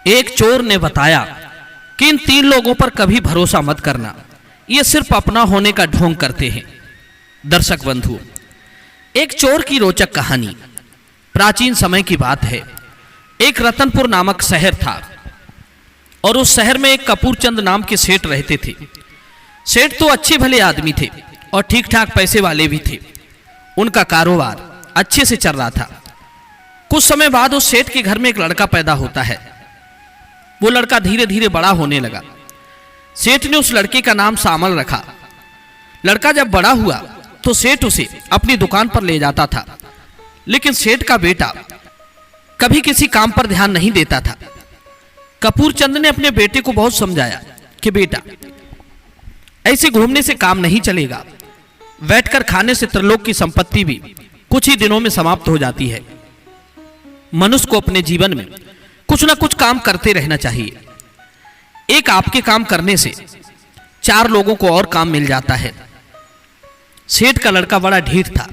एक चोर ने बताया कि इन 3 लोगों पर कभी भरोसा मत करना, ये सिर्फ अपना होने का ढोंग करते हैं। दर्शक बंधुओं, एक चोर की रोचक कहानी। प्राचीन समय की बात है। एक रतनपुर नामक शहर था और उस शहर में एक कपूरचंद नाम के सेठ रहते थे। सेठ तो अच्छे भले आदमी थे और ठीक ठाक पैसे वाले भी थे। उनका कारोबार अच्छे से चल रहा था। कुछ समय बाद उस सेठ के घर में एक लड़का पैदा होता है। वो लड़का धीरे धीरे बड़ा होने लगा। सेठ ने उस लड़के का नाम सामल रखा। लड़का जब बड़ा हुआ तो सेठ उसे अपनी दुकान पर ले जाता था, लेकिन सेठ का बेटा कभी किसी काम पर ध्यान नहीं देता था। कपूरचंद ने अपने बेटे को बहुत समझाया कि बेटा, ऐसे घूमने से काम नहीं चलेगा। बैठकर खाने से त्रिलोक की संपत्ति भी कुछ ही दिनों में समाप्त हो जाती है। मनुष्य को अपने जीवन में कुछ ना कुछ काम करते रहना चाहिए। एक आपके काम करने से 4 लोगों को और काम मिल जाता है। सेठ का लड़का बड़ा ढीठ था।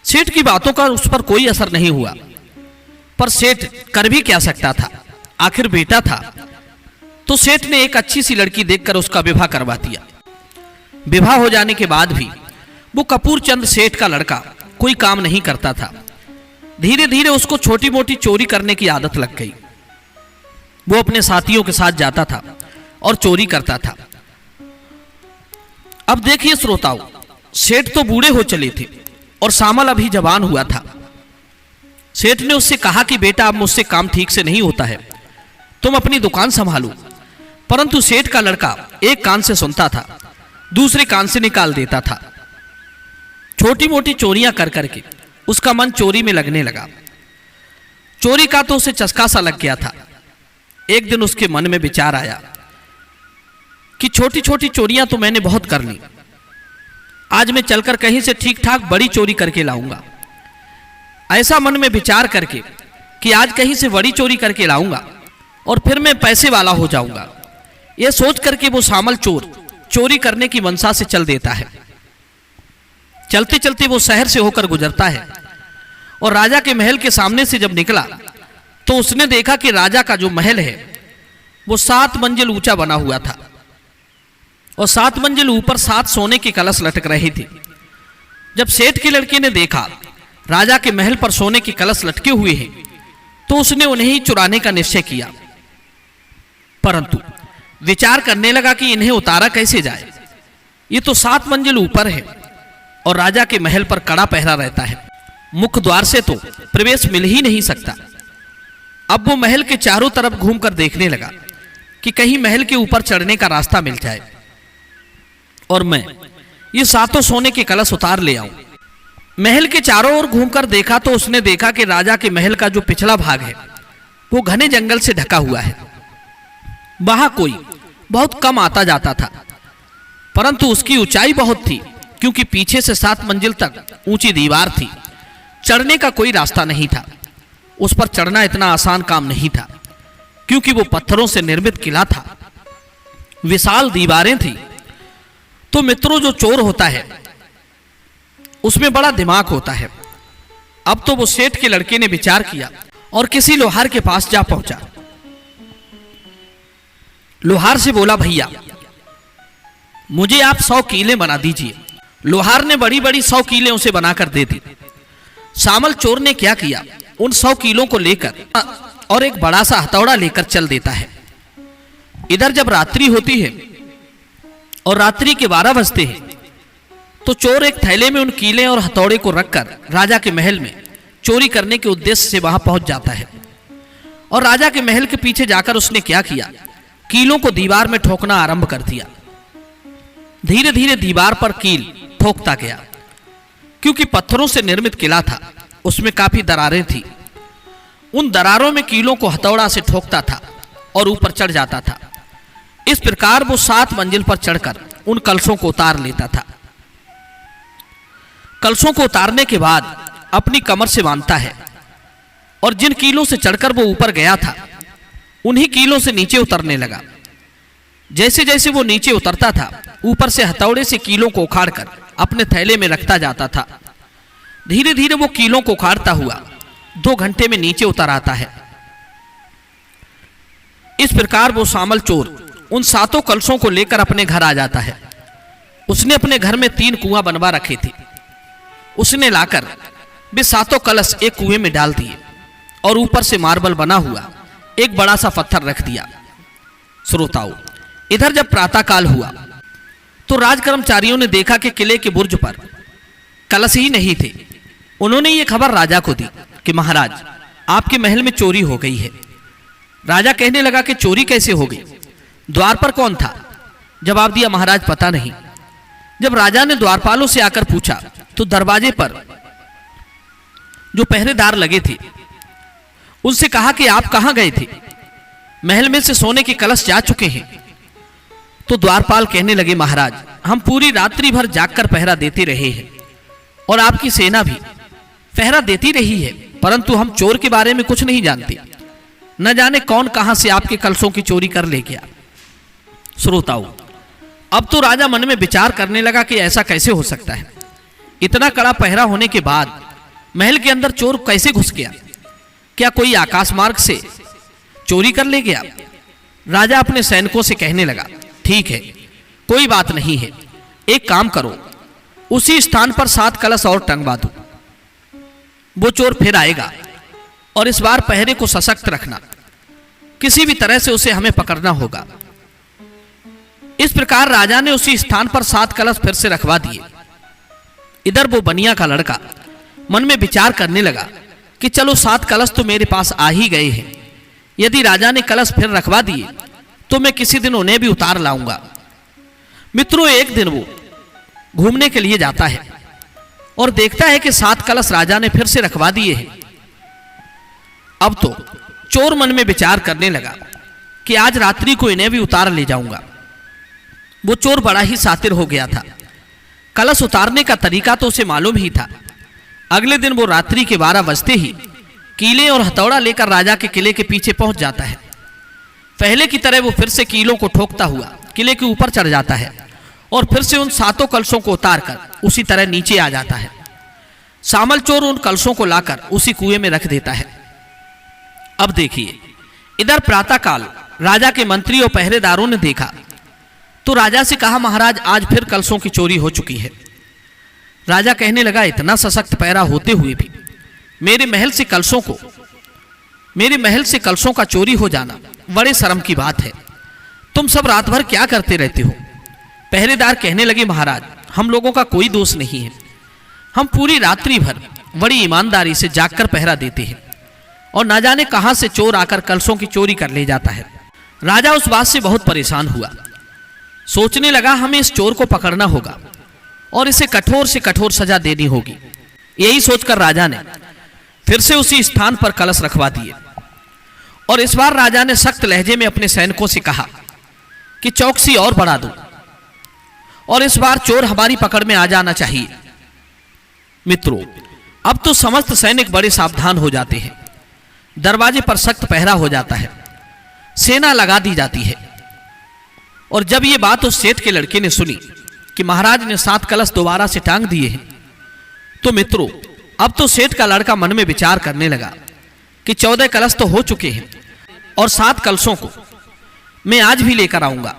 सेठ की बातों का उस पर कोई असर नहीं हुआ, पर सेठ कर भी क्या सकता था, आखिर बेटा था। तो सेठ ने एक अच्छी सी लड़की देखकर उसका विवाह करवा दिया। विवाह हो जाने के बाद भी वो कपूरचंद सेठ का लड़का कोई काम नहीं करता था। धीरे धीरे उसको छोटी मोटी चोरी करने की आदत लग गई। वो अपने साथियों के साथ जाता था और चोरी करता था। अब देखिए श्रोताओं, सेठ तो बूढ़े हो चले थे और सामल अभी जवान हुआ था। सेठ ने उससे कहा कि बेटा, अब मुझसे काम ठीक से नहीं होता है, तुम अपनी दुकान संभालो। परंतु सेठ का लड़का एक कान से सुनता था, दूसरे कान से निकाल देता था। छोटी मोटी चोरियां कर करके उसका मन चोरी में लगने लगा। चोरी का तो उसे चस्का सा लग गया था। एक दिन उसके मन में विचार आया कि छोटी छोटी चोरियां तो मैंने बहुत कर ली, आज मैं चलकर कहीं से ठीक ठाक बड़ी चोरी करके लाऊंगा। ऐसा मन में विचार करके कि आज कहीं से बड़ी चोरी करके लाऊंगा और फिर मैं पैसे वाला हो जाऊंगा, यह सोच करके वो सामल चोर चोरी करने की मनसा से चल देता है। चलते चलते वो शहर से होकर गुजरता है और राजा के महल के सामने से जब निकला तो उसने देखा कि राजा का जो महल है वो 7 मंजिल ऊंचा बना हुआ था और 7 मंजिल ऊपर 7 सोने के कलश लटक रहे थे। जब सेठ के लड़के ने देखा राजा के महल पर सोने के कलश लटके हुए हैं तो उसने उन्हें ही चुराने का निश्चय किया। परंतु विचार करने लगा कि इन्हें उतारा कैसे जाए। ये तो 7 मंजिल ऊपर है और राजा के महल पर कड़ा पहरा रहता है, मुख्य द्वार से तो प्रवेश मिल ही नहीं सकता। अब वो महल के चारों तरफ घूमकर देखने लगा कि कहीं महल के ऊपर चढ़ने का रास्ता मिल जाए और मैं ये 7 सोने के कलश उतार ले आऊं। महल के चारों ओर घूमकर देखा तो उसने देखा कि राजा के महल का जो पिछला भाग है वो घने जंगल से ढका हुआ है। वहां कोई बहुत कम आता जाता था, परंतु उसकी ऊंचाई बहुत थी, क्योंकि पीछे से 7 मंजिल तक ऊंची दीवार थी। चढ़ने का कोई रास्ता नहीं था। उस पर चढ़ना इतना आसान काम नहीं था, क्योंकि वो पत्थरों से निर्मित किला था, विशाल दीवारें थी। तो मित्रों, जो चोर होता है उसमें बड़ा दिमाग होता है। अब तो वो सेठ के लड़के ने विचार किया और किसी लोहार के पास जा पहुंचा। लोहार से बोला, भैया मुझे आप 100 कीलें बना दीजिए। लोहार ने बड़ी बड़ी 100 कीलें उसे बनाकर दे दी। सामल चोर ने क्या किया, उन 100 कीलों को लेकर और एक बड़ा सा हथौड़ा लेकर चल देता है। इधर जब रात्रि होती है और रात्रि के 12 बजते हैं तो चोर एक थैले में उन कीलें और हथौड़े को रखकर राजा के महल में चोरी करने के उद्देश्य से वहां पहुंच जाता है। और राजा के महल के पीछे जाकर उसने क्या किया, कीलों को दीवार में ठोकना आरंभ कर दिया। धीरे धीरे दीवार पर कील ठोकता गया, क्योंकि पत्थरों से निर्मित किला था, उसमें काफी दरारें थी। उन दरारों में कीलों को हथौड़ा से ठोकता था और ऊपर चढ़ जाता था। इस प्रकार वो 7 मंजिल पर चढ़कर उन कलशों को उतार लेता था। कलशों को उतारने के बाद अपनी कमर से बांधता है और जिन कीलों से चढ़कर वो ऊपर गया था उन्हीं कीलों से नीचे उतरने लगा। जैसे जैसे वो नीचे उतरता था, ऊपर से हथौड़े से कीलों को उखाड़कर अपने थैले में रखता जाता था। धीरे धीरे वो कीलों को उखाड़ता हुआ 2 घंटे में नीचे उतर आता है। इस प्रकार वो सामल चोर उन 7 कलशों को लेकर अपने घर आ जाता है। उसने अपने घर में 3 कुआं बनवा रखे थे। उसने लाकर वे 7 कलश एक कुएं में डाल दिए और ऊपर से मार्बल बना हुआ एक बड़ा सा पत्थर रख दिया। श्रोताओं, इधर जब प्रातःकाल हुआ तो राज कर्मचारियों ने देखा कि किले के बुर्ज पर कलश ही नहीं थे। उन्होंने ये खबर राजा को दी कि महाराज, आपके महल में चोरी हो गई है। राजा कहने लगा कि चोरी कैसे हो गई? द्वार पर कौन था? जवाब दिया, महाराज पता नहीं। जब राजा ने द्वारपालों से आकर पूछा तो दरवाजे पर जो पहरेदार लगे थे उनसे कहा कि आप कहां गए थे? महल में से सोने के कलश जा चुके हैं। तो द्वारपाल कहने लगे, महाराज, हम पूरी रात्रि भर जागकर पहरा देते रहे हैं और आपकी सेना भी पहरा देती रही है, परंतु हम चोर के बारे में कुछ नहीं जानते। न जाने कौन कहां से आपके कलशों की चोरी कर ले गया। श्रोताओं, अब तो राजा मन में विचार करने लगा कि ऐसा कैसे हो सकता है। इतना कड़ा पहरा होने के बाद महल के अंदर चोर कैसे घुस गया? क्या कोई आकाश मार्ग से चोरी कर ले गया? राजा अपने सैनिकों से कहने लगा, ठीक है, कोई बात नहीं है, एक काम करो, उसी स्थान पर 7 कलश और टंगवा दो। वो चोर फिर आएगा और इस बार पहरे को सशक्त रखना, किसी भी तरह से उसे हमें पकड़ना होगा। इस प्रकार राजा ने उसी स्थान पर 7 कलश फिर से रखवा दिए। इधर वो बनिया का लड़का मन में विचार करने लगा कि चलो 7 कलश तो मेरे पास आ ही गए हैं। यदि राजा ने कलश फिर रखवा दिए तो मैं किसी दिन उन्हें भी उतार लाऊंगा। मित्रों, एक दिन वो घूमने के लिए जाता है और देखता है कि 7 कलश राजा ने फिर से रखवा दिए हैं। अब तो चोर मन में विचार करने लगा कि आज रात्रि को इन्हें भी उतार ले जाऊंगा। वो चोर बड़ा ही शातिर हो गया था। कलश उतारने का तरीका तो उसे मालूम ही था। अगले दिन वो रात्रि के 12 बजते ही कीले और हथौड़ा लेकर राजा के किले के पीछे पहुंच जाता है। पहले की तरह वो फिर से कीलों को ठोकता हुआ किले के ऊपर चढ़ जाता है और फिर से उन 7 कलशों को उतारकर उसी तरह नीचे आ जाता है। सामल चोर उन कलशों को लाकर उसी कुएं में रख देता है। अब देखिए, इधर प्रातःकाल राजा के मंत्री और पहरेदारों ने देखा तो राजा से कहा, महाराज, आज फिर कलशों की चोरी हो चुकी है। राजा कहने लगा, इतना सशक्त पहरा होते हुए भी मेरे महल से कलशों का चोरी हो जाना बड़े शर्म की बात है। तुम सब रात भर क्या करते रहते हो? पहरेदार कहने लगे, महाराज, हम लोगों का कोई दोष नहीं है। हम पूरी रात्रि भर बड़ी ईमानदारी से जागकर पहरा देते हैं और ना जाने कहां से चोर आकर कलशों की चोरी कर ले जाता है। राजा उस बात से बहुत परेशान हुआ। सोचने लगा, हमें इस चोर को पकड़ना होगा और इसे कठोर से कठोर सजा देनी होगी। यही सोचकर राजा ने फिर से उसी स्थान पर कलश रखवा दिए और इस बार राजा ने सख्त लहजे में अपने सैनिकों से कहा कि चौकसी और बढ़ा दो और इस बार चोर हमारी पकड़ में आ जाना चाहिए। मित्रों, अब तो समस्त सैनिक बड़े सावधान हो जाते हैं। दरवाजे पर सख्त पहरा हो जाता है, सेना लगा दी जाती है। और जब ये बात उस सेठ के लड़के ने सुनी कि महाराज ने 7 कलश दोबारा से टांग दिए हैं, तो मित्रों, अब तो सेठ का लड़का मन में विचार करने लगा कि 14 कलश तो हो चुके हैं और 7 कलशों को मैं आज भी लेकर आऊंगा।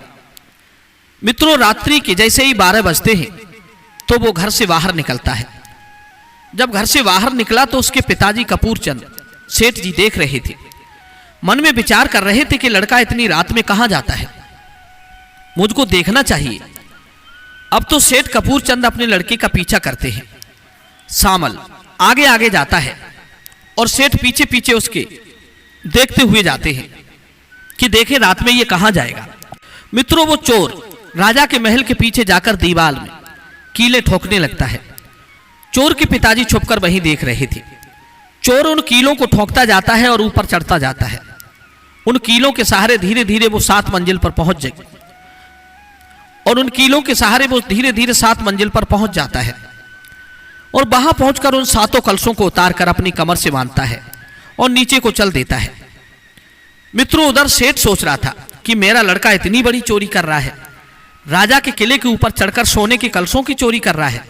मित्रों, रात्रि के जैसे ही 12 बजते हैं तो वो घर से बाहर निकलता है। जब घर से बाहर निकला तो उसके पिताजी कपूर चंद सेठ जी देख रहे थे। मन में विचार कर रहे थे कि लड़का इतनी रात में कहां जाता है, मुझको देखना चाहिए। अब तो सेठ कपूर चंद अपने लड़के का पीछा करते हैं। सामल आगे आगे जाता है और सेठ पीछे पीछे उसके देखते हुए जाते हैं कि देखें रात में ये कहां जाएगा। मित्रों, वो चोर राजा के महल के पीछे जाकर दीवार में कीले ठोकने लगता है। चोर के पिताजी छुपकर वहीं देख रहे थे। चोर उन कीलों को ठोकता जाता है और ऊपर चढ़ता जाता है। उन कीलों के सहारे धीरे धीरे वो 7 मंजिल पर पहुंच जाए और उन कीलों के सहारे वो धीरे धीरे 7 मंजिल पर पहुंच जाता है और वहां पहुंचकर उन 7 कलशों को उतारकर अपनी कमर से बांधता है और नीचे को चल देता है। मित्रों, उधर सेठ सोच रहा था कि मेरा लड़का इतनी बड़ी चोरी कर रहा है, राजा के किले के ऊपर चढ़कर सोने के कलशों की चोरी कर रहा है।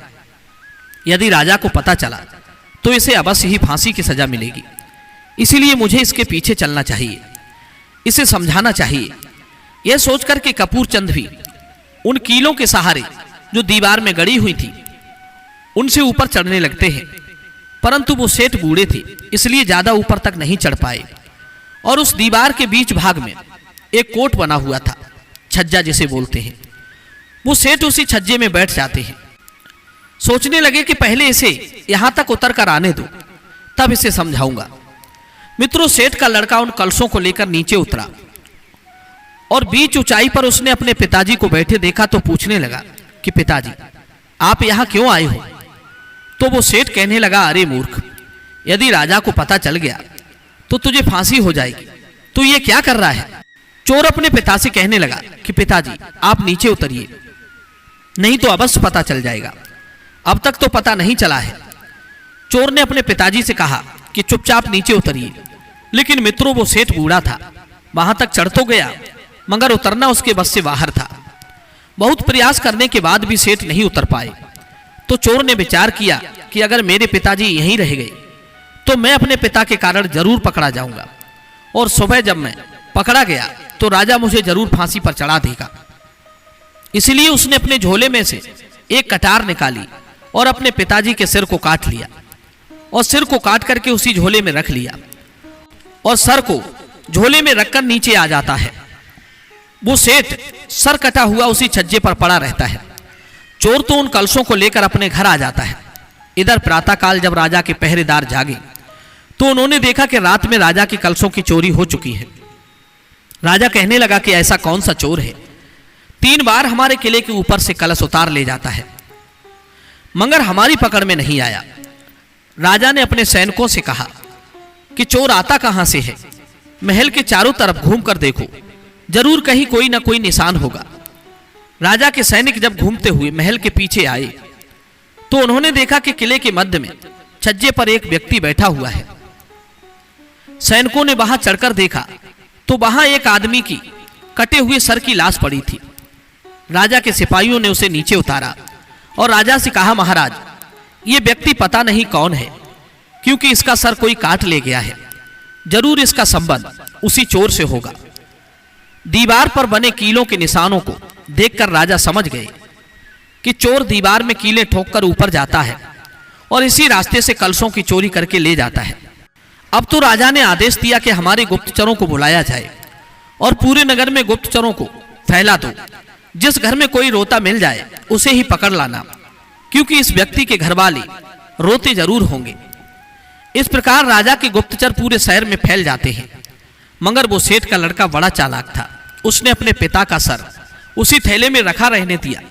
यदि राजा को पता चला तो इसे अवश्य ही फांसी की सजा मिलेगी, इसीलिए मुझे इसके पीछे चलना चाहिए। इसे समझाना चाहिए। यह सोचकर कि कपूर चंद भी उन कीलों के सहारे जो दीवार में गड़ी हुई थी उनसे ऊपर चढ़ने लगते हैं, परंतु वो सेठ बूढ़े थे इसलिए ज्यादा ऊपर तक नहीं चढ़ पाए। और उस दीवार के बीच भाग में एक कोट बना हुआ था, छज्जा जिसे बोलते हैं। वो सेठ उसी छज्जे में बैठ जाते हैं। सोचने लगे कि पहले इसे यहां तक उतर कर आने दो, तब इसे समझाऊंगा। मित्रों, सेठ का लड़का उन कलशों को लेकर नीचे उतरा और बीच ऊंचाई पर उसने अपने पिताजी को बैठे देखा तो पूछने लगा कि पिताजी, आप यहां क्यों आए हो? तो वो सेठ कहने लगा, अरे मूर्ख, यदि राजा को पता चल गया तो तुझे फांसी हो जाएगी, तू ये क्या कर रहा है? चोर अपने पिता से कहने लगा कि पिताजी, आप नीचे उतरिए, नहीं तो अवश्य पता चल जाएगा। अब तक तो पता नहीं चला है। चोर ने अपने पिताजी से कहा कि चुपचाप नीचे उतरिए, लेकिन मित्रों वो सेठ बूढ़ा था। वहां तक चढ़ तो गया मगर उतरना उसके बस से बाहर था। बहुत प्रयास करने के बाद भी सेठ नहीं उतर पाए। तो चोर ने विचार किया कि अगर मेरे पिताजी यहीं रह गए तो मैं अपने पिता के कारण जरूर पकड़ा जाऊंगा, और सुबह जब मैं पकड़ा गया तो राजा मुझे जरूर फांसी पर चढ़ा देगा। इसलिए उसने अपने झोले में से एक कटार निकाली और अपने पिताजी के सिर को काट लिया, और सिर को काट करके उसी झोले में रख लिया, और सर को झोले में रखकर नीचे आ जाता है। वो सेठ सर कटा हुआ उसी छज्जे पर पड़ा रहता है। चोर तो उन कलशों को लेकर अपने घर आ जाता है। इधर प्रातःकाल जब राजा के पहरेदार जागे तो उन्होंने देखा कि रात में राजा की कलशों की चोरी हो चुकी है। राजा कहने लगा कि ऐसा कौन सा चोर है, 3 बार हमारे किले के ऊपर से कलश उतार ले जाता है मगर हमारी पकड़ में नहीं आया। राजा ने अपने सैनिकों से कहा कि चोर आता कहां से है, महल के चारों तरफ घूमकर देखो, जरूर कहीं कोई ना कोई निशान होगा। राजा के सैनिक जब घूमते हुए महल के पीछे आए तो उन्होंने देखा कि किले के मध्य में छज्जे पर एक व्यक्ति बैठा हुआ है। सैनिकों ने वहां चढ़कर देखा तो वहां एक आदमी की कटे हुए सर की लाश पड़ी थी। राजा के सिपाहियों ने उसे नीचे उतारा और राजा से कहा, महाराज, ये व्यक्ति पता नहीं कौन है, क्योंकि इसका सर कोई काट ले गया है, जरूर इसका संबंध उसी चोर से होगा। दीवार पर बने कीलों के निशानों को देखकर राजा समझ गए कि चोर दीवार में कीले ठोककर ऊपर जाता है और इसी रास्ते से कलशों की चोरी करके ले जाता है। अब तो राजा ने आदेश दिया कि हमारे गुप्तचरों को बुलाया जाए और पूरे नगर में गुप्तचरों को फैला दो। जिस घर में कोई रोता मिल जाए उसे ही पकड़ लाना, क्योंकि इस व्यक्ति के घर वाले रोते जरूर होंगे। इस प्रकार राजा के गुप्तचर पूरे शहर में फैल जाते हैं। मगर वो सेठ का लड़का बड़ा चालाक था। उसने अपने पिता का सर उसी थैले में रखा रहने दिया,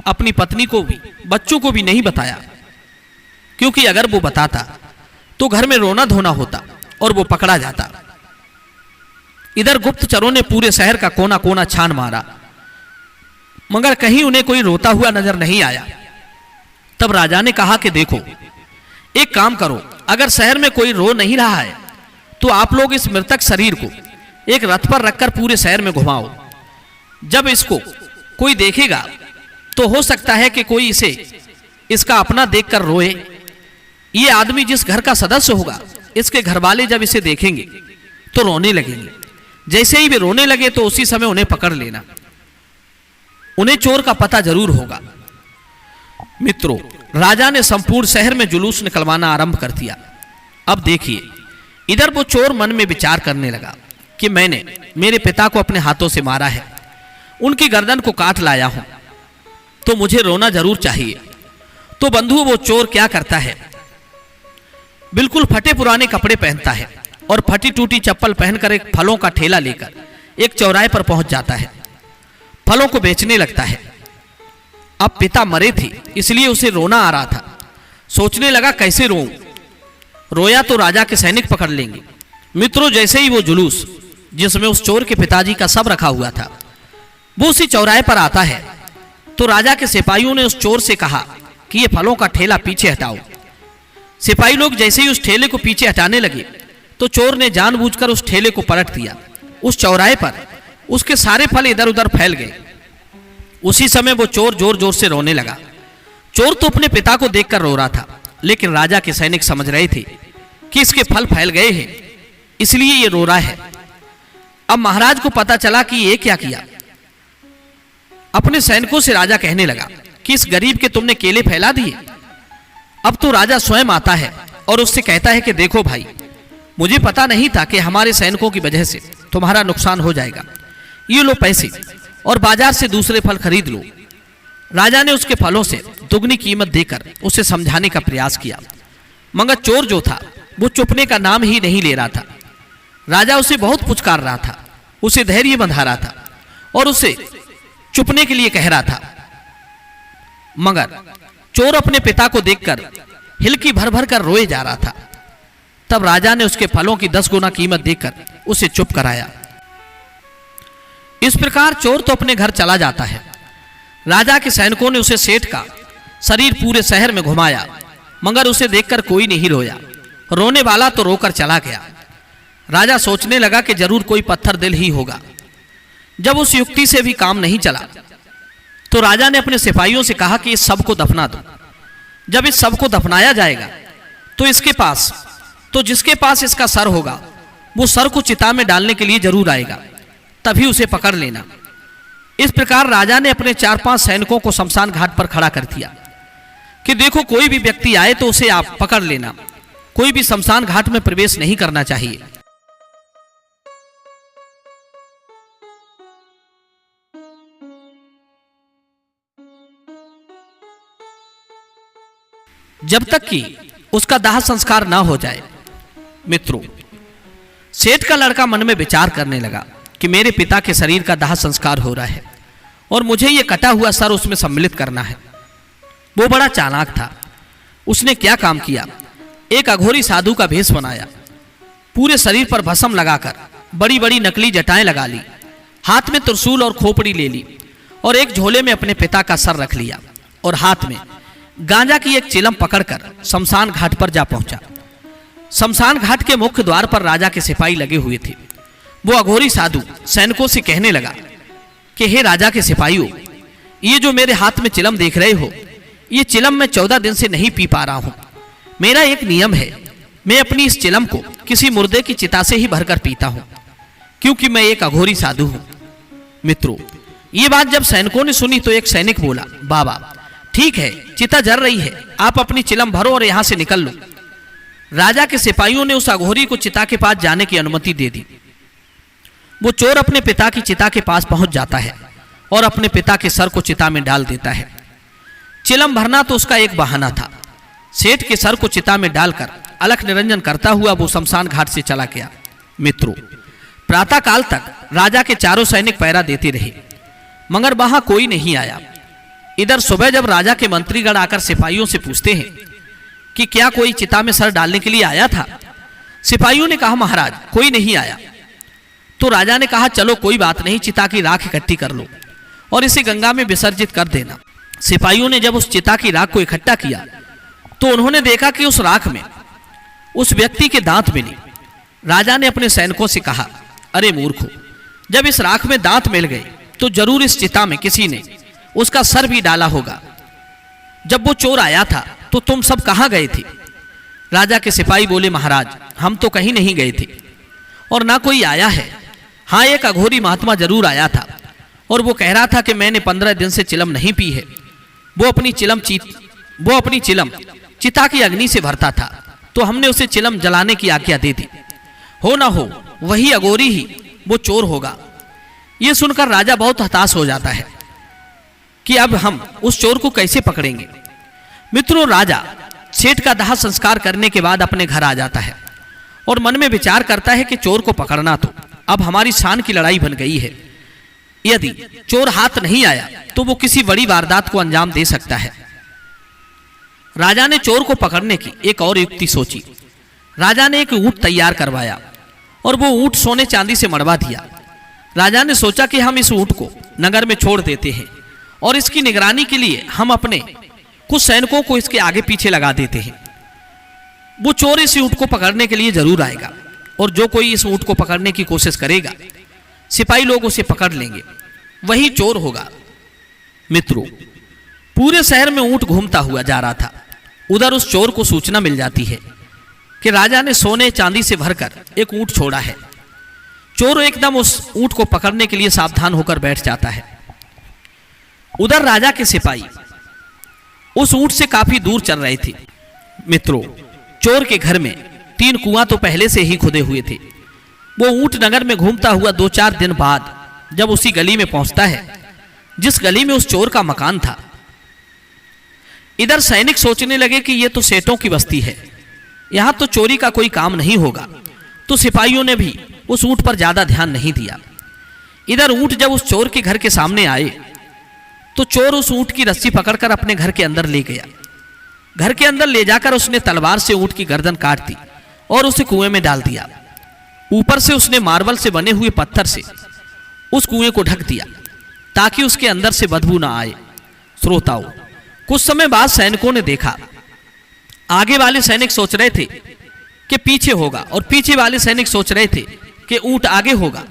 अपनी पत्नी को भी बच्चों को भी नहीं बताया, क्योंकि अगर वो बताता तो घर में रोना धोना होता और वो पकड़ा जाता। इधर गुप्तचरों ने पूरे शहर का कोना कोना छान मारा मगर कहीं उन्हें कोई रोता हुआ नजर नहीं आया। तब राजा ने कहा कि देखो, एक काम करो, अगर शहर में कोई रो नहीं रहा है तो आप लोग इस मृतक शरीर को एक रथ पर रखकर पूरे शहर में घुमाओ। जब इसको कोई देखेगा तो हो सकता है कि कोई इसे इसका अपना देखकर रोए। ये आदमी जिस घर का सदस्य होगा, इसके घर वाले जब इसे देखेंगे तो रोने लगेंगे। जैसे ही वे रोने लगे तो उसी समय उन्हें पकड़ लेना, उन्हें चोर का पता जरूर होगा। मित्रों, राजा ने संपूर्ण शहर में जुलूस निकलवाना आरंभ कर दिया। अब देखिए, इधर वो चोर मन में विचार करने लगा कि मैंने मेरे पिता को अपने हाथों से मारा है, उनकी गर्दन को काट लाया हूं, तो मुझे रोना जरूर चाहिए। तो बंधु, वो चोर क्या करता है, बिल्कुल फटे पुराने कपड़े पहनता है और फटी टूटी चप्पल पहनकर एक फलों का ठेला लेकर एक चौराहे पर पहुंच जाता है। फलों को बेचने लगता है। अब पिता मरे थे इसलिए उसे रोना आ रहा था। सोचने लगा कैसे रोऊं, रोया तो राजा के सैनिक पकड़ लेंगे। मित्रों, जैसे ही वो जुलूस जिसमें उस चोर के पिताजी का शव रखा हुआ था वो उसी चौराहे पर आता है तो राजा के सिपाहियों ने उस चोर से कहा कि ये फलों का ठेला पीछे हटाओ। सिपाही लोग जैसे ही उस ठेले को पीछे हटाने लगे तो चोर ने जानबूझकर उस ठेले को पलट दिया। उस चौराहे पर उसके सारे फल इधर उधर फैल गए। उसी समय वो चोर जोर जोर से रोने लगा। चोर तो अपने पिता को देखकर रो रहा था, लेकिन राजा के सैनिक समझ रहे थे कि इसके फल फैल गए हैं, इसलिए ये रो रहा है। अब महाराज को पता चला कि ये क्या किया। अपने सैनिकों से राजा कहने लगा कि इस गरीब के तुमने केले फैला दिए। अब तो राजा स्वयं आता है और उससे कहता है कि देखो भाई, मुझे पता नहीं था कि हमारे सैनिकों की वजह से तुम्हारा नुकसान हो जाएगा। ये लो पैसे और बाजार से दूसरे फल खरीद लो। राजा ने उसके फलों से दुगनी कीमत देकर उसे समझाने का प्रयास किया, मगर चोर जो था वो चुपने का नाम ही नहीं ले रहा था। राजा उसे बहुत पुचकार रहा था, उसे धैर्य बंधा रहा था और उसे चुपने के लिए कह रहा था, मगर चोर अपने पिता को देखकर हिलकी भर भर कर रोए जा रहा था। तब राजा ने उसके फलों की 10 गुना कीमत देकर उसे चुप कराया। इस प्रकार चोर तो अपने घर चला जाता है। राजा के सैनिकों ने उसे सेठ का शरीर पूरे शहर में घुमाया, मगर उसे देखकर कोई नहीं रोया। रोने वाला तो रोकर चला गया। राजा सोचने लगा कि जरूर कोई पत्थर दिल ही होगा। जब उस युक्ति से भी काम नहीं चला तो राजा ने अपने सिपाहियों से कहा कि इस सब को दफना दो। जब इस सब को दफनाया जाएगा तो जिसके पास इसका सर होगा वो सर को चिता में डालने के लिए जरूर आएगा, तभी उसे पकड़ लेना। इस प्रकार राजा ने अपने 4-5 सैनिकों को शमशान घाट पर खड़ा कर दिया कि देखो, कोई भी व्यक्ति आए तो उसे आप पकड़ लेना, कोई भी शमशान घाट में प्रवेश नहीं करना चाहिए। जब तक कि उसका दाह संस्कार ना हो जाए। मित्रों, सेठ का लड़का मन में विचार करने लगा कि मेरे पिता के शरीर का दाह संस्कार हो रहा है और मुझे यह कटा हुआ सर उसमें सम्मिलित करना है। वो बड़ा चालाक था। उसने क्या काम किया, एक अघोरी साधु का भेष बनाया, पूरे शरीर पर भस्म लगाकर बड़ी बड़ी नकली जटाएं लगा ली, हाथ में त्रिशूल और खोपड़ी ले ली और एक झोले में अपने पिता का सर रख लिया और हाथ में गांजा की एक चिलम पकड़कर शमशान घाट पर जा पहुंचा। शमशान घाट के मुख्य द्वार पर राजा के सिपाही लगे हुए थे। वो अघोरी साधु सैनिकों से कहने लगा कि हे राजा के सिपाहियों, ये जो मेरे हाथ में चिलम देख रहे हो, ये चिलम मैं 14 दिन से नहीं पी पा रहा हूं। मेरा एक नियम है, मैं अपनी इस चिलम को किसी मुर्दे की चिता से ही भरकर पीता हूं, क्योंकि मैं एक अघोरी साधु हूं। मित्रों, ये बात जब सैनिकों ने सुनी तो एक सैनिक बोला, बाबा ठीक है, चिता जल रही है, आप अपनी चिलम भरो और यहां से निकल लो। राजा के सिपाहियों ने उस अघोरी को चिता के पास जाने की अनुमति दे दी। वो चोर अपने पिता की चिता के पास पहुंच जाता है और अपने पिता के सर को चिता में डाल देता है। चिलम भरना तो उसका एक बहाना था। सेठ के सर को चिता में डालकर अलख निरंजन करता हुआ वो शमशान घाट से चला गया। मित्रों, प्रातः काल तक राजा के चारों सैनिक पहरा देते रहे, मगर वहां कोई नहीं आया। इधर सुबह जब राजा के मंत्रीगण आकर सिपाहियों से पूछते हैं कि क्या कोई चिता में सर डालने के लिए आया था, सिपाहियों ने कहा महाराज कोई नहीं आया। तो राजा ने कहा चलो कोई बात नहीं, चिता की राख इकट्ठी कर लो और इसे गंगा में विसर्जित कर देना। सिपाहियों ने जब उस चिता की राख को इकट्ठा किया तो उन्होंने देखा कि उस राख में उस व्यक्ति के दांत मिले। राजा ने अपने सैनिकों से कहा, अरे मूर्खों, जब इस राख में दांत मिल गए तो जरूर इस चिता में किसी ने उसका सर भी डाला होगा। जब वो चोर आया था तो तुम सब कहां गए थे? राजा के सिपाही बोले, महाराज हम तो कहीं नहीं गए थे और ना कोई आया है। हाँ, एक अघोरी महात्मा जरूर आया था और वो कह रहा था कि मैंने 15 दिन से चिलम नहीं पी है। वो अपनी चिलम चिता की अग्नि से भरता था, तो हमने उसे चिलम जलाने की आज्ञा दे दी। हो ना हो वही अघोरी ही वो चोर होगा। ये सुनकर राजा बहुत हताश हो जाता है कि अब हम उस चोर को कैसे पकड़ेंगे। मित्रों, राजा सेठ का दाह संस्कार करने के बाद अपने घर आ जाता है और मन में विचार करता है कि चोर को पकड़ना तो अब हमारी शान की लड़ाई बन गई है। यदि चोर हाथ नहीं आया तो वो किसी बड़ी वारदात को अंजाम दे सकता है। राजा ने चोर को पकड़ने की एक और युक्ति सोची। राजा ने एक ऊंट तैयार करवाया और वो ऊंट सोने चांदी से मढ़वा दिया। राजा ने सोचा कि हम इस ऊंट को नगर में छोड़ देते हैं और इसकी निगरानी के लिए हम अपने कुछ सैनिकों को इसके आगे पीछे लगा देते हैं। वो चोर इस ऊंट को पकड़ने के लिए जरूर आएगा और जो कोई इस ऊंट को पकड़ने की कोशिश करेगा, सिपाही लोग उसे पकड़ लेंगे, वही चोर होगा। मित्रों, पूरे शहर में ऊंट घूमता हुआ जा रहा था। उधर उस चोर को सूचना मिल जाती है कि राजा ने सोने चांदी से भरकर एक ऊंट छोड़ा है। चोर एकदम उस ऊंट को पकड़ने के लिए सावधान होकर बैठ जाता है। उधर राजा के सिपाही उस ऊंट से काफी दूर चल रहे थे। मित्रों, चोर के घर में 3 कुआं तो पहले से ही खुदे हुए थे। वो ऊंट नगर में घूमता हुआ 2-4 दिन बाद जब उसी गली में पहुंचता है जिस गली में उस चोर का मकान था। इधर सैनिक सोचने लगे कि ये तो सेठों की बस्ती है, यहां तो चोरी का कोई काम नहीं होगा, तो सिपाहियों ने भी उस ऊंट पर ज्यादा ध्यान नहीं दिया। इधर ऊंट जब उस चोर के घर के सामने आए तो चोर उस ऊंट की रस्सी पकड़कर अपने घर के अंदर ले गया। घर के अंदर ले जाकर उसने तलवार से ऊंट की गर्दन काट दी और उसे कुएं में डाल दिया। ऊपर से उसने मार्बल से बने हुए पत्थर से उस कुएं को ढक दिया ताकि उसके अंदर से बदबू ना आए। श्रोताओं, कुछ समय बाद सैनिकों ने देखा, आगे वाले सैनिक सोच रहे थे कि पीछे होगा और पीछे वाले सैनिक सोच रहे थे कि ऊंट आगे होगा,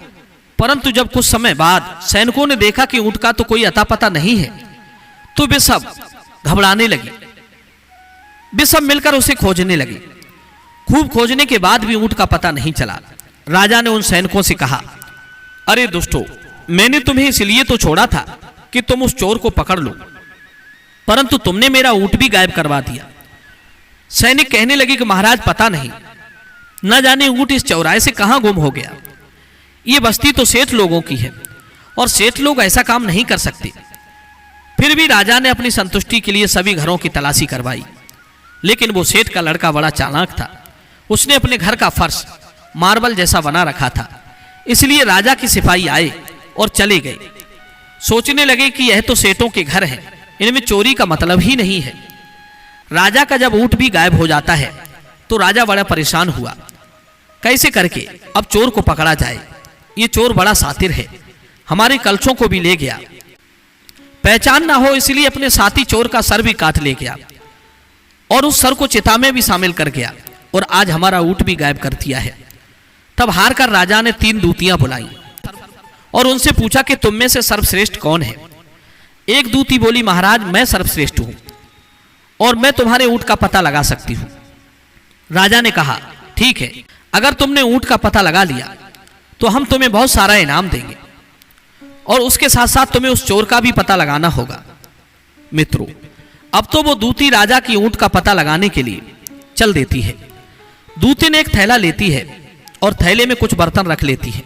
परंतु जब कुछ समय बाद सैनिकों ने देखा कि ऊंट का तो कोई अता पता नहीं है तो वे सब घबराने लगे। वे सब मिलकर उसे खोजने लगे। खूब खोजने के बाद भी ऊंट का पता नहीं चला। राजा ने उन सैनिकों से कहा, अरे दुष्टों, मैंने तुम्हें इसलिए तो छोड़ा था कि तुम उस चोर को पकड़ लो, परंतु तुमने मेरा ऊंट भी गायब करवा दिया। सैनिक कहने लगे कि महाराज, पता नहीं, न जाने ऊंट इस चौराहे से कहां गुम हो गया। ये बस्ती तो सेठ लोगों की है और सेठ लोग ऐसा काम नहीं कर सकते। फिर भी राजा ने अपनी संतुष्टि के लिए सभी घरों की तलाशी करवाई, लेकिन वो सेठ का लड़का बड़ा चालाक था। उसने अपने घर का फर्श मार्बल जैसा बना रखा था, इसलिए राजा के सिपाही आए और चले गए। सोचने लगे कि यह तो सेठों के घर हैं, इनमें चोरी का मतलब ही नहीं है। राजा का जब ऊंट भी गायब हो जाता है तो राजा बड़ा परेशान हुआ, कैसे करके अब चोर को पकड़ा जाए। ये चोर बड़ा सातिर है, हमारे कलशों को भी ले गया, पहचान ना हो इसलिए अपने साथी चोर का सर भी काट ले गया और उस सर को चिता में भी शामिल कर गया, और आज हमारा ऊंट भी गायब कर दिया है। तब हार कर राजा ने 3 दूतियां बुलाई और उनसे पूछा कि तुम में से सर्वश्रेष्ठ कौन है। एक दूती बोली, महाराज, मैं सर्वश्रेष्ठ हूं और मैं तुम्हारे ऊंट का पता लगा सकती हूं। राजा ने कहा, ठीक है, अगर तुमने ऊंट का पता लगा लिया तो हम तुम्हें बहुत सारा इनाम देंगे और उसके साथ साथ तुम्हें उस चोर का भी पता लगाना होगा। मित्रों, अब तो वो दूती राजा की ऊंट का पता लगाने के लिए चल देती है। दूती ने एक थैला लेती है और थैले में कुछ बर्तन रख लेती है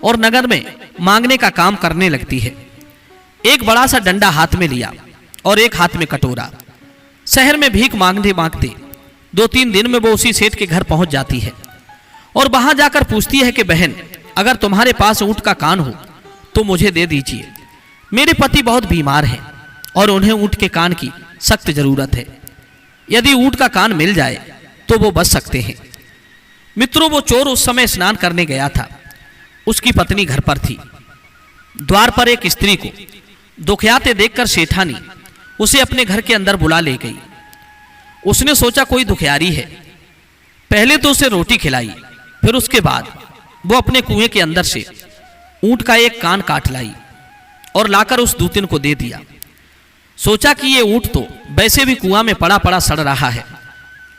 और नगर में मांगने का काम करने लगती है। एक बड़ा सा डंडा हाथ में लिया और एक हाथ में कटोरा। शहर में भीख मांगते मांगते 2-3 दिन में वो उसी सेठ के घर पहुंच जाती है और वहां जाकर पूछती है कि बहन, अगर तुम्हारे पास ऊंट का कान हो तो मुझे दे दीजिए। मेरे पति बहुत बीमार हैं और उन्हें ऊंट के कान की सख्त जरूरत है। यदि ऊंट का कान मिल जाए तो वो बच सकते हैं। मित्रों, वो चोर उस समय स्नान करने गया था। उसकी पत्नी घर पर थी। द्वार पर एक स्त्री को दुखियाते देखकर सेठानी उसे अपने घर के अंदर बुला ले गई। उसने सोचा कोई दुखियारी है। पहले तो उसे रोटी खिलाई, फिर उसके बाद वो अपने कुएं के अंदर से ऊंट का एक कान काट लाई और लाकर उस दूतिन को दे दिया। सोचा कि ये ऊंट तो वैसे भी कुआं में पड़ा पड़ा सड़ रहा है,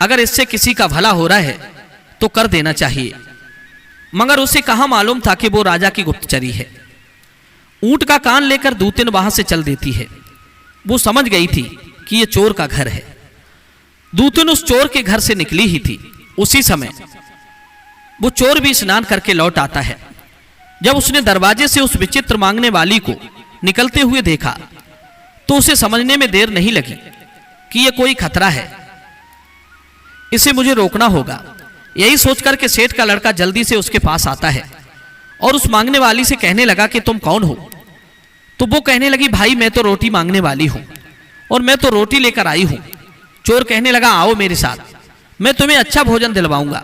अगर इससे किसी का भला हो रहा है तो कर देना चाहिए। मगर उसे कहां मालूम था कि वो राजा की गुप्तचरी है। ऊंट का कान लेकर दूतिन वहां से चल देती है। वो समझ गई थी कि ये चोर का घर है। दूतिन उस चोर के घर से निकली ही थी। उसी समय वो चोर भी स्नान करके लौट आता है। जब उसने दरवाजे से उस विचित्र मांगने वाली को निकलते हुए देखा तो उसे समझने में देर नहीं लगी कि यह कोई खतरा है, इसे मुझे रोकना होगा। यही सोचकर के सेठ का लड़का जल्दी से उसके पास आता है और उस मांगने वाली से कहने लगा कि तुम कौन हो। तो वो कहने लगी, भाई मैं तो रोटी मांगने वाली हूं और मैं तो रोटी लेकर आई हूं। चोर कहने लगा, आओ मेरे साथ, मैं तुम्हें अच्छा भोजन दिलवाऊंगा।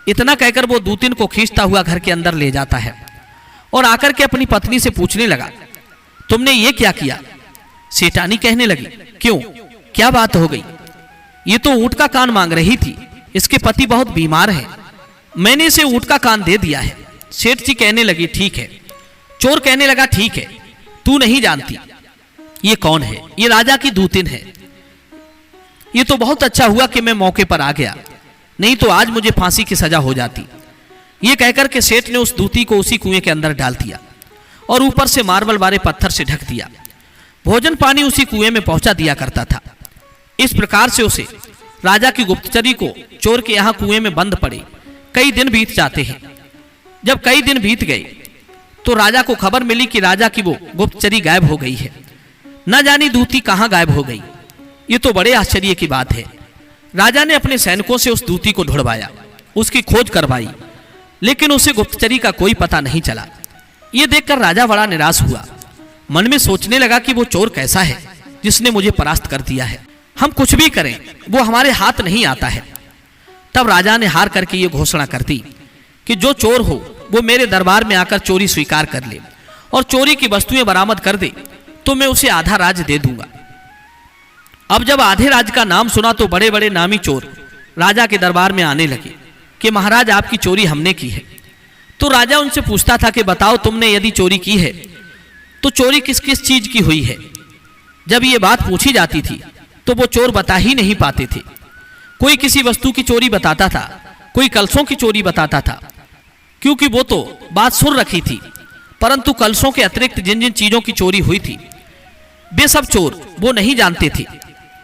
इतना कहकर वो दूतिन को खींचता हुआ घर के अंदर ले जाता है और आकर के अपनी पत्नी से पूछने लगा, तुमने ये क्या किया। सेठानी कहने लगी, क्यों, क्या बात हो गई। ये तो ऊंट का कान मांग रही थी, इसके पति बहुत बीमार हैं, मैंने इसे ऊंट का कान दे दिया है। सेठ जी कहने लगी, ठीक है। चोर कहने लगा, ठीक है, तू नहीं जानती ये कौन है, ये राजा की दूतिन है। ये तो बहुत अच्छा हुआ कि मैं मौके पर आ गया, नहीं तो आज मुझे फांसी की सजा हो जाती। ये कहकर के सेठ ने उस दूती को उसी कुएं के अंदर डाल दिया और ऊपर से मार्बल वाले पत्थर से ढक दिया। भोजन पानी उसी कुएं में पहुंचा दिया करता था। इस प्रकार से उसे राजा की गुप्तचरी को चोर के यहाँ कुएं में बंद पड़े कई दिन बीत जाते हैं। जब कई दिन बीत गए तो राजा को खबर मिली कि राजा की वो गुप्तचरी गायब हो गई है। न जानी दूती कहाँ गायब हो गई। ये तो बड़े आश्चर्य की बात है। राजा ने अपने सैनिकों से उस दूती को ढूंढवाया, उसकी खोज करवाई, लेकिन उसे गुप्तचरी का कोई पता नहीं चला। ये देखकर राजा बड़ा निराश हुआ। मन में सोचने लगा कि वो चोर कैसा है जिसने मुझे परास्त कर दिया है। हम कुछ भी करें वो हमारे हाथ नहीं आता है। तब राजा ने हार करके ये घोषणा कर दी कि जो चोर हो वो मेरे दरबार में आकर चोरी स्वीकार कर ले और चोरी की वस्तुएं बरामद कर दे तो मैं उसे आधा राज्य दे दूंगा। अब जब आधे राज्य का नाम सुना तो बड़े बड़े नामी चोर राजा के दरबार में आने लगे कि महाराज आपकी चोरी हमने की है। तो राजा उनसे पूछता था कि बताओ तुमने यदि चोरी की है तो चोरी किस किस चीज की हुई है। जब ये बात पूछी जाती थी तो वो चोर बता ही नहीं पाते थे। कोई किसी वस्तु की चोरी बताता था, कोई कलशों की चोरी बताता था, क्योंकि वो तो बात सुन रखी थी, परंतु कलशों के अतिरिक्त जिन जिन चीजों की चोरी हुई थी वे सब चोर वो नहीं जानते थे,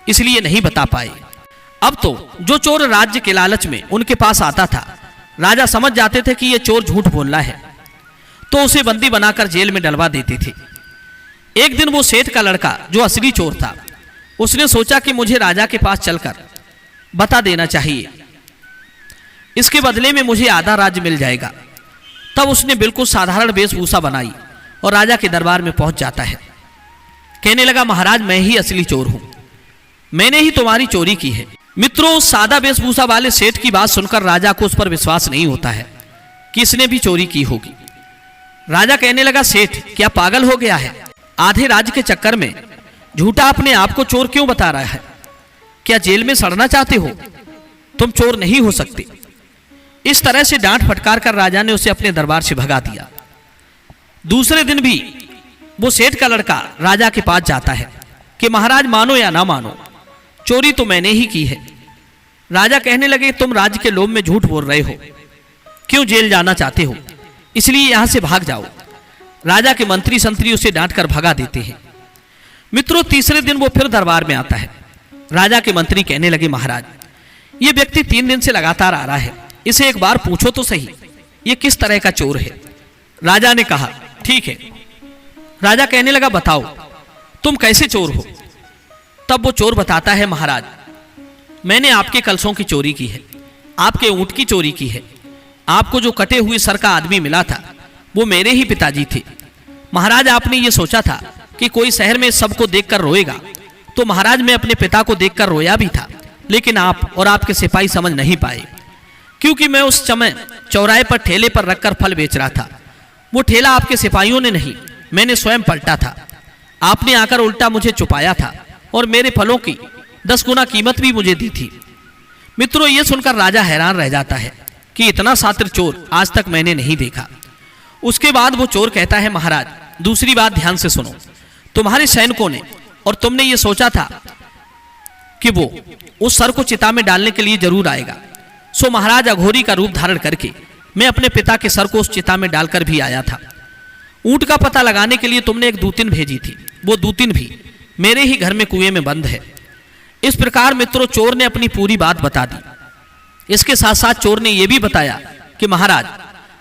इसलिए नहीं बता पाए। अब तो जो चोर राज्य के लालच में उनके पास आता था, राजा समझ जाते थे कि ये चोर झूठ बोल रहा है, तो उसे बंदी बनाकर जेल में डलवा देते थे। एक दिन वो सेठ का लड़का जो असली चोर था, उसने सोचा कि मुझे राजा के पास चलकर बता देना चाहिए, इसके बदले में मुझे आधा राज्य मिल जाएगा। तब उसने बिल्कुल साधारण वेशभूषा बनाई और राजा के दरबार में पहुंच जाता है। कहने लगा, महाराज मैं ही असली चोर हूं, मैंने ही तुम्हारी चोरी की है। मित्रों, सादा वेशभूषा वाले सेठ की बात सुनकर राजा को उस पर विश्वास नहीं होता है कि इसने भी चोरी की होगी। राजा कहने लगा, सेठ क्या पागल हो गया है? आधे राज्य के चक्कर में झूठा अपने आप को चोर क्यों बता रहा है? क्या जेल में सड़ना चाहते हो? तुम चोर नहीं हो सकते। इस तरह से डांट फटकार कर राजा ने उसे अपने दरबार से भगा दिया। दूसरे दिन भी वो सेठ का लड़का राजा के पास जाता है कि महाराज मानो या ना मानो, चोरी तो मैंने ही की है। राजा कहने लगे, तुम राज्य के लोभ में झूठ बोल रहे हो, क्यों जेल जाना चाहते हो? इसलिए यहां से भाग जाओ। राजा के मंत्री संतरी उसे डांटकर भगा देते हैं। मित्रों, तीसरे दिन वो फिर दरबार में आता है। राजा के मंत्री कहने लगे, महाराज ये व्यक्ति 3 दिन से लगातार आ रहा है, इसे एक बार पूछो तो सही ये किस तरह का चोर है। राजा ने कहा, ठीक है। राजा कहने लगा, बताओ तुम कैसे चोर हो? तब वो चोर बताता है, महाराज मैंने आपके कलशों की चोरी की है, आपके ऊंट की चोरी की है, आपको जो कटे हुए सर का आदमी मिला था वो मेरे ही पिताजी थे। महाराज आपने ये सोचा था कि कोई शहर में सबको देखकर रोएगा, तो महाराज मैं अपने पिता को देखकर रोया भी था, लेकिन आप और आपके सिपाही समझ नहीं पाए, क्योंकि मैं उस समय चौराहे पर ठेले पर रखकर फल बेच रहा था। वो ठेला आपके सिपाहियों ने नहीं, मैंने स्वयं पलटा था। आपने आकर उल्टा मुझे छुपाया था और मेरे फलों की 10 गुना कीमत भी मुझे दी थी। मित्रों, ये सुनकर राजा हैरान रह जाता है कि इतना शातिर चोर आज तक मैंने नहीं देखा। उसके बाद वो चोर कहता है, महाराज दूसरी बात ध्यान से सुनो, तुम्हारे सैनिकों ने और तुमने ये सोचा था कि वो उस सर को चिता में डालने के लिए जरूर आएगा। सो महाराज अघोरी का रूप धारण करके मैं अपने पिता के सर को उस चिता में डालकर भी आया था। ऊंट का पता लगाने के लिए तुमने एक दूतिन भेजी थी, वो दूतिन भी मेरे ही घर में कुएं में बंद है। इस प्रकार मित्रों चोर ने अपनी पूरी बात बता दी। इसके साथ साथ चोर ने यह भी बताया कि महाराज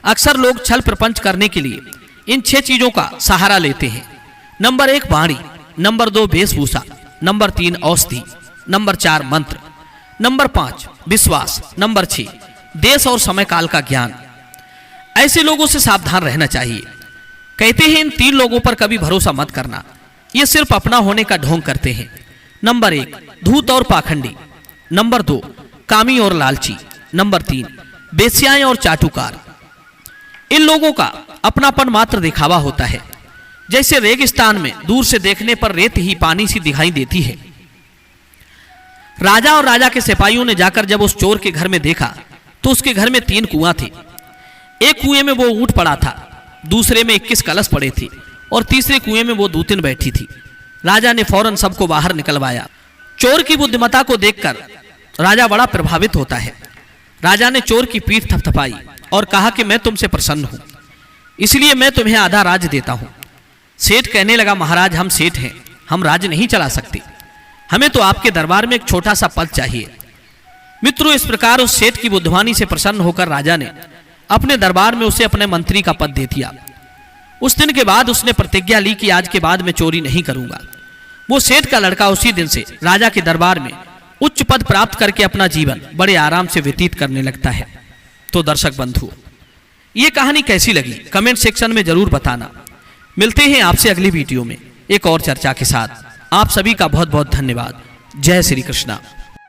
अक्सर लोग छल प्रपंच करने के लिए इन 6 चीजों का सहारा लेते हैं। नंबर 1 वाणी, नंबर 2 वेशभूषा, नंबर 3 औषधि, नंबर 4 मंत्र, नंबर 5 विश्वास, नंबर 6 देश और समय काल का ज्ञान। ऐसे लोगों से सावधान रहना चाहिए। कहते हैं इन 3 लोगों पर कभी भरोसा मत करना, ये सिर्फ अपना होने का ढोंग करते हैं। नंबर 1 धूत और पाखंडी, नंबर 2 कामी और लालची, नंबर 3 बेस्याएं और चाटुकार। इन लोगों का अपनापन मात्र दिखावा होता है। जैसे रेगिस्तान में दूर से देखने पर रेत ही पानी सी दिखाई देती है। राजा और राजा के सिपाहियों ने जाकर जब उस चोर के घर में देखा तो उसके घर में 3 कुआं थे। एक कुएं में वो ऊंट पड़ा था, दूसरे में 21 कलश पड़े थे और तीसरे कुएं में वो दूतिन बैठी थी। राजा ने फौरन सबको बाहर निकलवाया। चोर की बुद्धिमत्ता को देखकर राजा बड़ा प्रभावित होता है। राजा ने चोर की पीठ थपथपाई और कहा कि मैं तुमसे प्रसन्न हूं, इसलिए मैं तुम्हें आधा राज्य देता हूं। सेठ कहने लगा, महाराज हम सेठ हैं, हम राज्य नहीं चला सकते, हमें तो आपके दरबार में एक छोटा सा पद चाहिए। मित्रों, इस प्रकार उस सेठ की बुद्धिमानी से प्रसन्न होकर राजा ने अपने दरबार में उसे अपने मंत्री का पद दे दिया। उस दिन के बाद उसने प्रतिज्ञा ली कि आज के बाद मैं चोरी नहीं करूंगा। वो सेठ का लड़का उसी दिन से राजा के दरबार में उच्च पद प्राप्त करके अपना जीवन बड़े आराम से व्यतीत करने लगता है। तो दर्शक बंधु, ये कहानी कैसी लगी कमेंट सेक्शन में जरूर बताना। मिलते हैं आपसे अगली वीडियो में एक और चर्चा के साथ। आप सभी का बहुत बहुत धन्यवाद। जय श्री कृष्णा।